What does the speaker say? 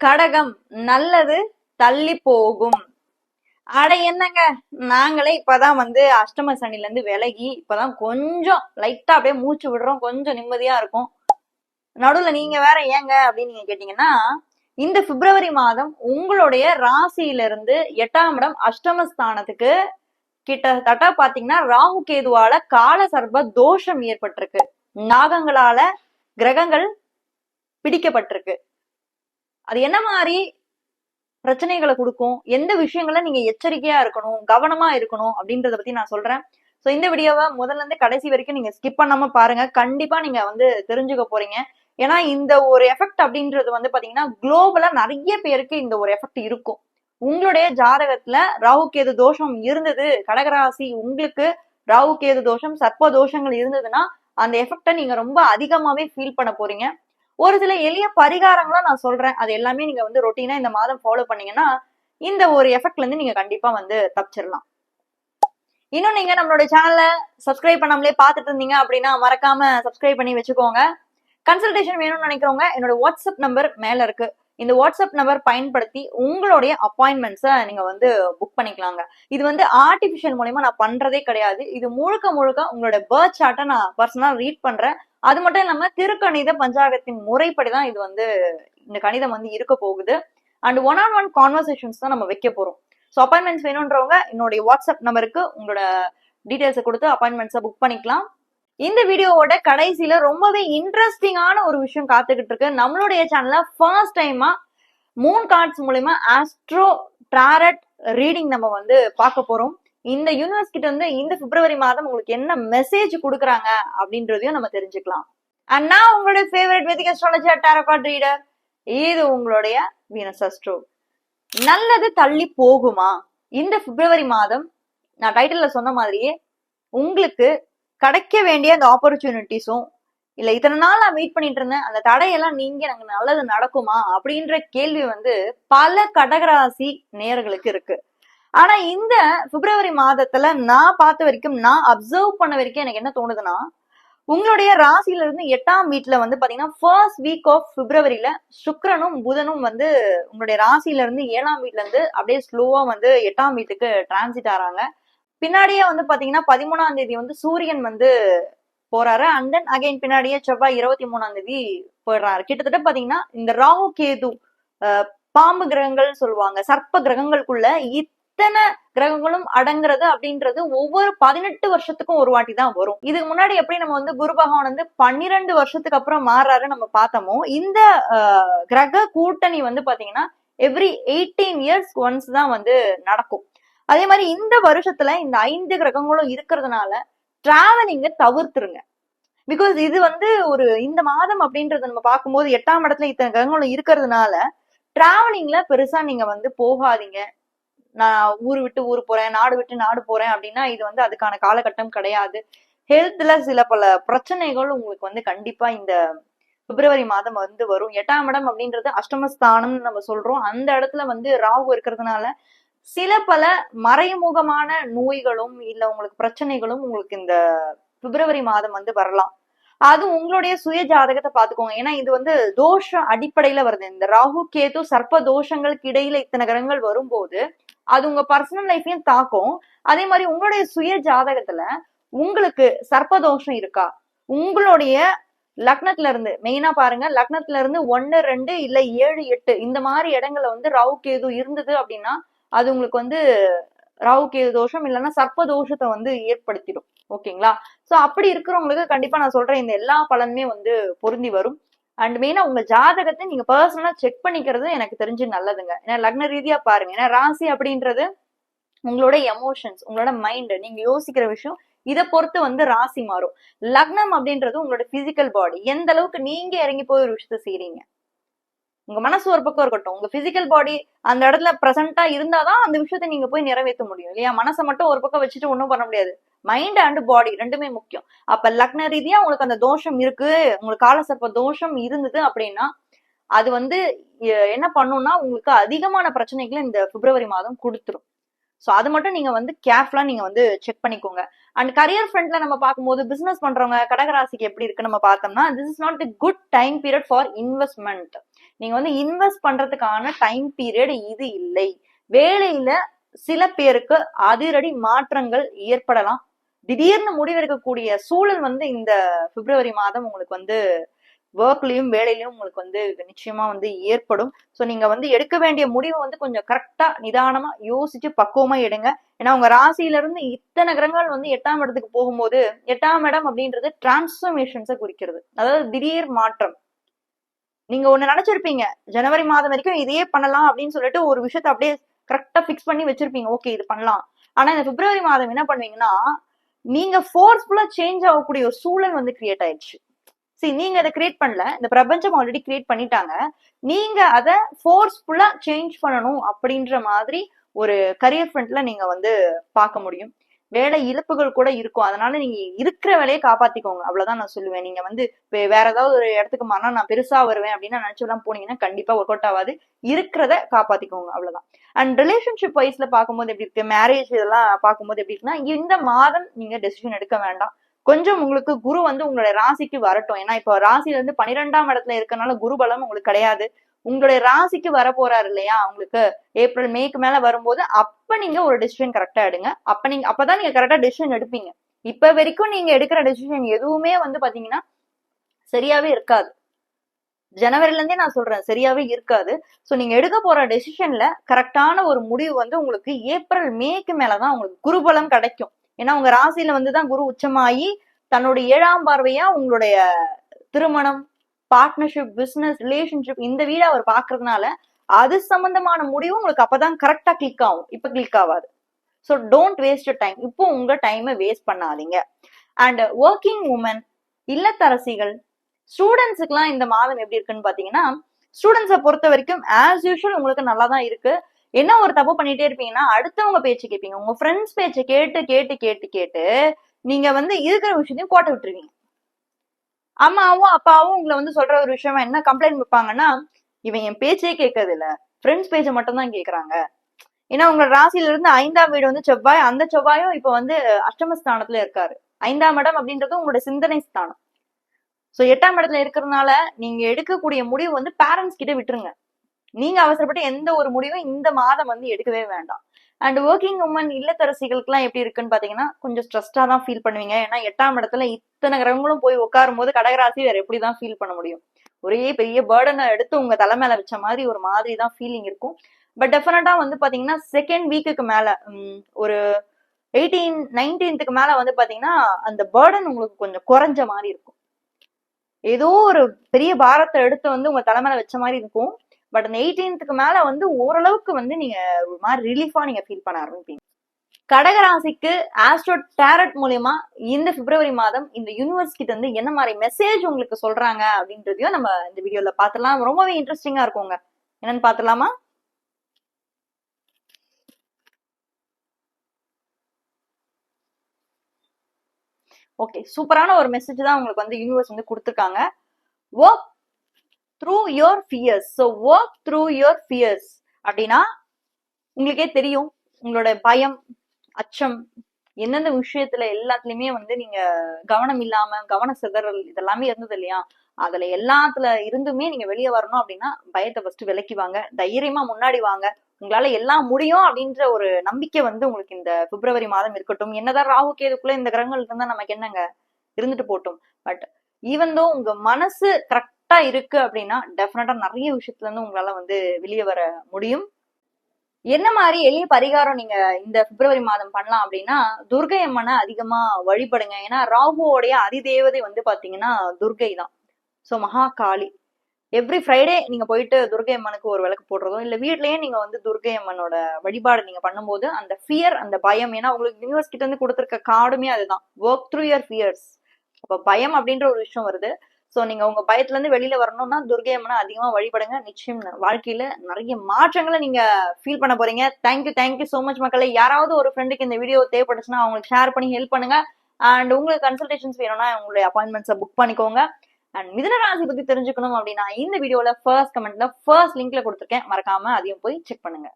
கடகம் நல்லது தள்ளி போகும். அட என்னங்க, நாங்களே இப்பதான் அஷ்டம சனில இருந்து விலகி இப்பதான் கொஞ்சம் லைட்டா அப்படியே மூச்சு விடுறோம், கொஞ்சம் நிம்மதியா இருக்கும். நடுவுல நீங்க வேற ஏங்க அப்படின்னு நீங்க கேட்டீங்கன்னா, இந்த பிப்ரவரி மாதம் உங்களுடைய ராசியில இருந்து 8ஆம் இடம் அஷ்டமஸ்தானத்துக்கு கிட்டத்தட்ட பாத்தீங்கன்னா ராகு கேதுவால கால சர்ப தோஷம் ஏற்பட்டிருக்கு. நாகங்களால கிரகங்கள் பிடிக்கப்பட்டிருக்கு. அது என்ன மாதிரி பிரச்சனைகளை கொடுக்கும், எந்த விஷயங்கள நீங்க எச்சரிக்கையா இருக்கணும், கவனமா இருக்கணும் அப்படின்றத பத்தி நான் சொல்றேன். சோ இந்த வீடியோவை முதல்ல இருந்து கடைசி வரைக்கும் நீங்க ஸ்கிப் பண்ணாம பாருங்க. கண்டிப்பா நீங்க தெரிஞ்சுக்க போறீங்க. ஏன்னா இந்த ஒரு எஃபெக்ட் அப்படின்றது பாத்தீங்கன்னா குளோபலா நிறைய பேருக்கு இந்த ஒரு எஃபெக்ட் இருக்கும். உங்களுடைய ஜாதகத்துல ராகு கேது தோஷம் இருந்தது, கடகராசி உங்களுக்கு ராகு கேது தோஷம் சர்ப்ப தோஷங்கள் இருந்ததுன்னா அந்த எஃபெக்டை நீங்க ரொம்ப அதிகமாவே ஃபீல் பண்ண போறீங்க. ஒரு சில எளிய பரிகாரங்களும் நான் சொல்றேன், அது எல்லாமே நீங்க ரொட்டீனா இந்த மாதம் ஃபாலோ பண்ணீங்கன்னா இந்த ஒரு எஃபெக்ட்ல இருந்து நீங்க கண்டிப்பா தப்பிச்சிடலாம். இன்னும் நீங்க நம்மளோட சேனலை சப்ஸ்கிரைப் பண்ணாமலே பாத்துட்டு இருந்தீங்க அப்படின்னா மறக்காம சப்ஸ்கிரைப் பண்ணி வச்சுக்கோங்க. கன்சல்டேஷன் வேணும்னு நினைக்கிறவங்க என்னோட வாட்ஸ்அப் நம்பர் மேல இருக்கு. இந்த வாட்ஸ்அப் நம்பர் பயன்படுத்தி உங்களுடைய அப்பாயின்மெண்ட்ஸை நீங்க புக் பண்ணிக்கலாங்க. இது ஆர்டிபிஷியல் மூலமா நான் பண்றதே கிடையாது. இது முழுக்க முழுக்க உங்களோட பர்த் சார்ட்டை நான் பர்சனலா ரீட் பண்றேன். அது மட்டும் இல்லாம திருக்கணித பஞ்சாங்கத்தின் முறைப்படிதான் இது இந்த கணிதம் இருக்க போகுது. அண்ட் 1-on-1 கான்வர்சேஷன்ஸ் தான் நம்ம வைக்க போறோம். ஸோ அப்பாயின்மெண்ட்ஸ் வேணும்ன்றவங்க என்னுடைய வாட்ஸ்அப் நம்பருக்கு உங்களோட டீடைல்ஸை கொடுத்து அப்பாயின்மெண்ட்ஸை புக் பண்ணிக்கலாம். இந்த வீடியோவோட கடைசியில ரொம்பவே இன்ட்ரெஸ்டிங்கான ஒரு விஷயம் காத்துக்கிட்டு இருக்கு. நம்மளுடைய சேனல்ல ஃபர்ஸ்ட் டைமா மூன் கார்ட்ஸ் மூலமா ஆஸ்ட்ரோ டாரட் ரீடிங் நம்ம பார்க்க போறோம். இந்த யூனிவர்ஸ் கிட்ட இந்த பிப்ரவரி மாதம் உங்களுக்கு என்ன மெசேஜ் கொடுக்குறாங்க அப்படின்றதையும் நம்ம தெரிஞ்சுக்கலாம். அண்ட் நான் உங்களுடைய ஃபேவரட் வேதிக் அஸ்ட்ராலஜி டாரோ கார்ட் ரீடர், இது உங்களுடைய வீனஸ் அஸ்ட்ரோ. நல்லது தள்ளி போகுமா? இந்த பிப்ரவரி மாதம் நான் டைட்டில்ல சொன்ன மாதிரியே உங்களுக்கு கிடைக்க வேண்டிய அந்த ஆப்பர்ச்சுனிட்டிஸும் இல்ல இத்தனை நாள் நான் வெயிட் பண்ணிட்டு இருந்தேன் அந்த தடையெல்லாம் நீங்க எனக்கு நல்லது நடக்குமா அப்படின்ற கேள்வி பல கடகராசி நேயர்களுக்கு இருக்கு. ஆனா இந்த பிப்ரவரி மாதத்துல நான் பார்த்த வரைக்கும், நான் அப்சர்வ் பண்ண வரைக்கும் எனக்கு என்ன தோணுதுன்னா, உங்களுடைய ராசியில இருந்து 8ஆம் வீட்டுல பாத்தீங்கன்னா ஃபர்ஸ்ட் வீக் ஆஃப் பிப்ரவரியில சுக்கிரனும் புதனும் உங்களுடைய ராசியில இருந்து 7ஆம் வீட்டுல இருந்து அப்படியே ஸ்லோவா 8ஆம் வீட்டுக்கு டிரான்சிட் ஆறாங்க. பின்னாடியே பாத்தீங்கன்னா 13ஆம் தேதி சூரியன் போறாரு. அண்ட் தென் அகைன் பின்னாடியே செவ்வாய் 23ஆம் தேதி போயிடுறாரு. கிட்டத்தட்ட பாத்தீங்கன்னா இந்த ராகு கேது பாம்பு கிரகங்கள் சொல்லுவாங்க, சர்ப்ப கிரகங்களுக்குள்ள இத்தனை கிரகங்களும் அடங்குறது அப்படின்றது ஒவ்வொரு 18 வருஷத்துக்கும் ஒரு வாட்டி தான் வரும். இதுக்கு முன்னாடி எப்படி நம்ம குரு பகவான் 12 வருஷத்துக்கு அப்புறம் மாறாரு நம்ம பார்த்தோமோ, இந்த கிரக கூட்டணி பாத்தீங்கன்னா எவ்ரி 18 இயர்ஸ் ஒன்ஸ் தான் நடக்கும். அதே மாதிரி இந்த வருஷத்துல இந்த 5 கிரகங்களும் இருக்கிறதுனால டிராவலிங்க தவிர்த்துருங்க. பிகாஸ் இது ஒரு இந்த மாதம் அப்படின்றத நம்ம பார்க்கும்போது 8ஆம் இடத்துல இத்தனை கிரகங்களும் இருக்கிறதுனால டிராவலிங்ல பெருசா நீங்க போகாதீங்க. நான் ஊரு விட்டு ஊர் போறேன், நாடு விட்டு நாடு போறேன் அப்படின்னா இது அதுக்கான காலகட்டம் கிடையாது. ஹெல்த்ல சில பல பிரச்சனைகள் உங்களுக்கு கண்டிப்பா இந்த பிப்ரவரி மாதம் வரும். 8ஆம் இடம் அப்படின்றது அஷ்டமஸ்தானம்னு நம்ம சொல்றோம். அந்த இடத்துல ராகு இருக்கிறதுனால சில பல மறைமுகமான நோய்களும் இல்ல உங்களுக்கு பிரச்சனைகளும் உங்களுக்கு இந்த பிப்ரவரி மாதம் வரலாம். அது உங்களுடைய சுய ஜாதகத்தை பாத்துக்கோங்க. ஏன்னா இது தோஷ அடிப்படையில வருது. இந்த ராகு கேது சர்ப்ப தோஷங்களுக்கு இடையில இத்தனை கிரகங்கள் வரும்போது அது உங்க பர்சனல் லைஃபையும் தாக்கும். அதே மாதிரி உங்களுடைய சுய ஜாதகத்துல உங்களுக்கு சர்ப்ப தோஷம் இருக்கா, உங்களுடைய லக்னத்துல இருந்து மெயினா பாருங்க, லக்னத்துல இருந்து 1, 2 இல்ல 7, 8 இந்த மாதிரி இடங்கள்ல ராகு கேது இருந்தது அப்படின்னா அது உங்களுக்கு ராகு கேது தோஷம் இல்லைன்னா சர்ப்ப தோஷத்தை ஏற்படுத்திடும். ஓகேங்களா? சோ அப்படி இருக்கிறவங்களுக்கு கண்டிப்பா நான் சொல்றேன் இந்த எல்லா பலனுமே பொருந்தி வரும். அண்ட் மெயினா உங்க ஜாதகத்தை நீங்க பர்சனலா செக் பண்ணிக்கிறது எனக்கு தெரிஞ்சு நல்லதுங்க. ஏன்னா லக்ன ரீதியா பாருங்க. ஏன்னா ராசி அப்படின்றது உங்களோட எமோஷன்ஸ், உங்களோட மைண்ட், நீங்க யோசிக்கிற விஷயம், இதை பொறுத்து ராசி மாறும். லக்னம் அப்படின்றது உங்களோட பிசிக்கல் பாடி, எந்த அளவுக்கு நீங்க இறங்கி போய் ஒரு விஷயத்த செய்றீங்க. உங்க மனசு ஒரு பக்கம் இருக்கட்டும், உங்க பிசிக்கல் பாடி அந்த இடத்துல பிரசன்டா இருந்தாதான் அந்த விஷயத்த நீங்க போய் நிறைவேற்ற முடியும் இல்லையா? மனசை மட்டும் ஒரு பக்கம் வச்சுட்டு ஒன்றும் பண்ண முடியாது. மைண்ட் அண்ட் பாடி ரெண்டுமே முக்கியம். அப்ப லக்ன ரீதியா உங்களுக்கு அந்த தோஷம் இருக்கு, உங்களுக்கு காலசர்ப்ப தோஷம் இருந்தது அப்படின்னா அது என்ன பண்ணும்னா உங்களுக்கு அதிகமான பிரச்சனைகளை இந்த பிப்ரவரி மாதம் கொடுத்துரும். சோ அது மட்டும் நீங்க கேர்ஃபுல்லா நீங்க செக் பண்ணிக்கோங்க. அண்ட் கரியர் ஃப்ரண்ட்ல நம்ம பார்க்கும்போது பிசினஸ் பண்றவங்க கடகராசிக்கு எப்படி இருக்கு நம்ம பார்த்தோம்னா, this is not the good time period for investment. நீங்க வந்து இன்வெஸ்ட் பண்றதுக்கான டைம் பீரியட் இது இல்லை. வேலையில சில பேருக்கு அதிரடி மாற்றங்கள் ஏற்படலாம். திடீர்னு முடிவெடுக்கக்கூடிய சூழல் வந்து இந்த பிப்ரவரி மாதம் உங்களுக்கு வந்து ஒர்க்லயும் வேலையிலயும் உங்களுக்கு வந்து நிச்சயமா வந்து ஏற்படும். சோ நீங்க வந்து எடுக்க வேண்டிய முடிவை வந்து கொஞ்சம் கரெக்டா நிதானமா யோசிச்சு பக்குவமா எடுங்க. ஏன்னா உங்க ராசியில இருந்து இத்தனை கிரகங்கள் வந்து 8ஆம் இடத்துக்கு போகும்போது 8ஆம் இடம் அப்படின்றது டிரான்ஸ்பர்மேஷன்ஸை குறிக்கிறது. அதாவது திடீர் மாற்றம். நீங்க ஒண்ணு நினைச்சிருப்பீங்க ஜனவரி மாதம் வரைக்கும் இதையே பண்ணலாம் அப்படின்னு சொல்லிட்டு ஒரு விஷயத்த அப்படியே கரெக்டா பிக்ஸ் பண்ணி வச்சிருப்பீங்க, ஓகே இது பண்ணலாம். ஆனா இந்த பிப்ரவரி மாதம் என்ன பண்ணுவீங்கன்னா நீங்க ஃபோர்ஸ்ஃபுல்லா சேஞ்ச் ஆகக்கூடிய ஒரு சூழல் வந்து கிரியேட் ஆயிடுச்சு. சரி, நீங்க அதை கிரியேட் பண்ணல, இந்த பிரபஞ்சம் ஆல்ரெடி கிரியேட் பண்ணிட்டாங்க. நீங்க அதை ஃபோர்ஸ்ஃபுல்லா சேஞ்ச் பண்ணணும் அப்படின்ற மாதிரி ஒரு கரியர் ஃப்ரண்ட்ல நீங்க வந்து பார்க்க முடியும். வேலை இழப்புகள் கூட இருக்கும். அதனால நீங்க இருக்கிற வேலையை காப்பாத்திக்கோங்க, அவ்வளவுதான் நான் சொல்லுவேன். நீங்க வந்து வேற ஏதாவது ஒரு இடத்துக்கு மாறினா நான் பெருசா வருவேன் அப்படின்னு நினைச்செல்லாம் போனீங்கன்னா கண்டிப்பா ஒர்க் அவுட் ஆகாது. இருக்கிறத காப்பாத்திக்கோங்க, அவ்வளவுதான். அண்ட் ரிலேஷன்ஷிப் வைஸ்ல பார்க்கும்போது எப்படி இருக்கு, மேரேஜ் இதெல்லாம் பார்க்கும்போது எப்படி இருக்குன்னா இந்த மாதம் நீங்க டெசிஷன் எடுக்க வேண்டாம். கொஞ்சம் உங்களுக்கு குரு வந்து உங்களுடைய ராசிக்கு வரட்டும். ஏன்னா இப்போ ராசியில இருந்து 12ஆம் இடத்துல இருக்கனால குரு பலம் உங்களுக்கு கிடையாது. உங்களுடைய ராசிக்கு வர போறாரு இல்லையா, உங்களுக்கு ஏப்ரல் மேக்கு மேல வரும்போது அப்ப நீங்க ஒரு டெசிஷன் கரெக்டா எடுங்க. அப்பதான் நீங்க கரெக்டா டெசிஷன் எடுப்பீங்க. இப்ப வரைக்கும் நீங்க எடுக்கிற டெசிஷன் எதுவுமே வந்து பாத்தீங்கன்னா சரியாவே இருக்காது. ஜனவரில இருந்தே நான் சொல்றேன், சரியாவே இருக்காது. சோ நீங்க எடுக்க போற டெசிஷன்ல கரெக்டான ஒரு முடிவு வந்து உங்களுக்கு ஏப்ரல் மேக்கு மேலதான் உங்களுக்கு குருபலம் கிடைக்கும். ஏன்னா உங்க ராசியில வந்துதான் குரு உச்சமாயி தன்னுடைய 7ஆம் பார்வையா உங்களுடைய திருமணம், பார்ட்னர்ஷிப், பிசினஸ், ரிலேஷன்ஷிப் இந்த வீட அவர் பாக்குறதுனால அது சம்பந்தமான முடிவு உங்களுக்கு அப்பதான் கரெக்டா கிளிக் ஆகும். இப்ப கிளிக் ஆகாது. So don't waste time. இப்போ உங்க டைமை வேஸ்ட் பண்ணாதீங்க. அண்ட் ஒர்க்கிங் உமன், இல்லத்தரசிகள், ஸ்டூடெண்ட்ஸுக்குலாம் இந்த மாதம் எப்படி இருக்குன்னு பாத்தீங்கன்னா ஸ்டூடெண்ட்ஸை பொறுத்த வரைக்கும் ஆஸ் யூஷுவல் உங்களுக்கு நல்லா தான் இருக்கு. என்ன ஒரு தப்பு பண்ணிட்டே இருப்பீங்கன்னா அடுத்தவங்க பேச்சு கேட்பீங்க. உங்க ஃப்ரெண்ட்ஸ் பேச்சை கேட்டு கேட்டு கேட்டு கேட்டு நீங்க வந்து இருக்கிற விஷயத்தையும் கோட்டை விட்டுருவீங்க. அம்மாவும் அப்பாவும் உங்களை வந்து சொல்ற ஒரு விஷயமா என்ன கம்ப்ளைண்ட் வைப்பாங்கன்னா இவன் என் பேச்சே கேட்கறது இல்ல, ஃப்ரெண்ட்ஸ் பேச்சை மட்டும் தான் கேட்கறாங்க. ஏன்னா உங்களோட ராசியில இருந்து 5ஆம் வீடு வந்து செவ்வாய், அந்த செவ்வாயும் இப்ப வந்து அஷ்டமஸ்தானத்துல இருக்காரு. 5ஆம் இடம் அப்படின்றது உங்களோட சிந்தனை ஸ்தானம். சோ 8ஆம் இடத்துல இருக்கிறதுனால நீங்க எடுக்கக்கூடிய முடிவு வந்து பேரண்ட்ஸ் கிட்ட விட்டுருங்க. நீங்க அவசரப்பட்டு எந்த ஒரு முடிவும் இந்த மாதம் வந்து எடுக்கவே வேண்டாம். அண்ட் ஒர்க்கிங் உமன், இல்லத்தரசிகளுக்கு எல்லாம் எப்படி இருக்குன்னு பாத்தீங்கன்னா கொஞ்சம் ஸ்ட்ரெஸ்டா தான் ஃபீல் பண்ணுவீங்க. ஏன்னா 8ஆம் இடத்துல இத்தனை கிரகங்களும் போய் உட்காரும் போது கடகராசி வேற எப்படிதான் ஃபீல் பண்ண முடியும்? ஒரே பெரிய பேர்டனை எடுத்து உங்க தலை மேல வச்ச மாதிரி ஒரு மாதிரி தான் ஃபீலிங் இருக்கும். பட் டெஃபினட்டா வந்து பாத்தீங்கன்னா செகண்ட் வீக்குக்கு மேல ஒரு 19th மேல வந்து பாத்தீங்கன்னா அந்த பேர்டன் உங்களுக்கு கொஞ்சம் குறைஞ்ச மாதிரி இருக்கும். ஏதோ ஒரு பெரிய பாரத்தை எடுத்து வந்து உங்க தலைமையில வச்ச மாதிரி இருக்கும். பட் அந்த 18th மேல வந்து ஓரளவுக்கு வந்து நீங்க ஒரு மாதிரி ரிலீஃபா நீங்க ஃபீல் பண்ண ஆரம்பிப்பீங்க. கடகராசிக்கு ஆஸ்ட்ரோ டேரட் மூலியமா இந்த பிப்ரவரி மாதம் இந்த யூனிவர்ஸ் கிட்ட இருந்து என்ன மாதிரி மெசேஜ் உங்களுக்கு சொல்றாங்க அப்படின்றதையும் நம்ம இந்த வீடியோல பாத்துடலாம். ரொம்பவே இன்ட்ரெஸ்டிங்கா இருக்குங்க. என்னன்னு பாத்துலாமா? ஓகே, சூப்பரான ஒரு மெசேஜ் தான் உங்களுக்கு வந்து யூனிவர்ஸ் வந்து கொடுத்துருக்காங்க. Work through your fears. So work through your fears அப்படின்னா உங்களுக்கே தெரியும் உங்களோட பயம், அச்சம், எந்தெந்த விஷயத்துல எல்லாத்துலயுமே வந்து நீங்க கவனம் இல்லாம கவன சிதறல் இதெல்லாமே இருந்தது இல்லையா, அதுல எல்லாத்துல இருந்துமே நீங்க வெளியே வரணும் அப்படின்னா பயத்தை ஃபர்ஸ்ட் விலக்கி வாங்க, தைரியமா முன்னாடி வாங்க. உங்களால எல்லாம் முடியும் அப்படின்ற ஒரு நம்பிக்கை வந்து உங்களுக்கு இந்த பிப்ரவரி மாதம் இருக்கட்டும். என்னதான் ராகு கேதுக்குள்ள இந்த கிரகங்கள் இருந்தா நமக்கு என்னங்க, இருந்துட்டு போட்டும். பட் ஈவன் தோ உங்க மனசு கரெக்டா இருக்கு அப்படின்னா டெஃபினட்டா நிறைய விஷயத்துல இருந்து உங்களால வந்து வெளியே வர முடியும். என்ன மாதிரி எளிய பரிகாரம் நீங்க இந்த பிப்ரவரி மாதம் பண்ணலாம் அப்படின்னா துர்கை அம்மனை அதிகமா வழிபடுங்க. ஏன்னா ராகுவோடைய அதிதேவதை வந்து பாத்தீங்கன்னா துர்கை தான். சோ மகா காளி. எவ்ரி ஃப்ரைடே நீங்க போயிட்டு துர்கை அம்மனுக்கு ஒரு விளக்கு போடுறதும் இல்ல வீட்லயே நீங்க வந்து துர்கை அம்மனோட வழிபாடு நீங்க பண்ணும்போது அந்த ஃபியர், அந்த பயம், ஏன்னா உங்களுக்கு யூனிவர்ஸ் கிட்ட இருந்து கொடுத்துருக்க கார்டுமே அதுதான், ஒர்க் த்ரூ யுவர் ஃபியர்ஸ். அப்ப பயம் அப்படின்ற ஒரு விஷயம் வருது. சோ நீங்க உங்க பயத்துல இருந்து வெளியில வரணும்னா துர்கை அம்மனை அதிகமா வழிபடுங்க. நிச்சயம் வாழ்க்கையில நிறைய மாற்றங்களை நீங்க ஃபீல் பண்ண போறீங்க. தேங்க்யூ சோ மச் மக்களே. யாராவது ஒரு ஃப்ரெண்டுக்கு இந்த வீடியோ தேவைப்பட்டுச்சுன்னா அவங்களுக்கு ஷேர் பண்ணி ஹெல்ப் பண்ணுங்க. அண்ட் உங்களுக்கு கன்சல்டேஷன்ஸ் வேணும்னா உங்களுடைய அப்பாயின்மெண்ட்ஸை புக் பண்ணிக்கோங்க. அண்ட் மிதுன ராசி பத்தி தெரிஞ்சுக்கணும் அப்படின்னா இந்த வீடியோல ஃபர்ஸ்ட் கமெண்ட்ல ஃபர்ஸ்ட் லிங்க்ல கொடுத்துருக்கேன், மறக்காம அதையும் போய் செக் பண்ணுங்க.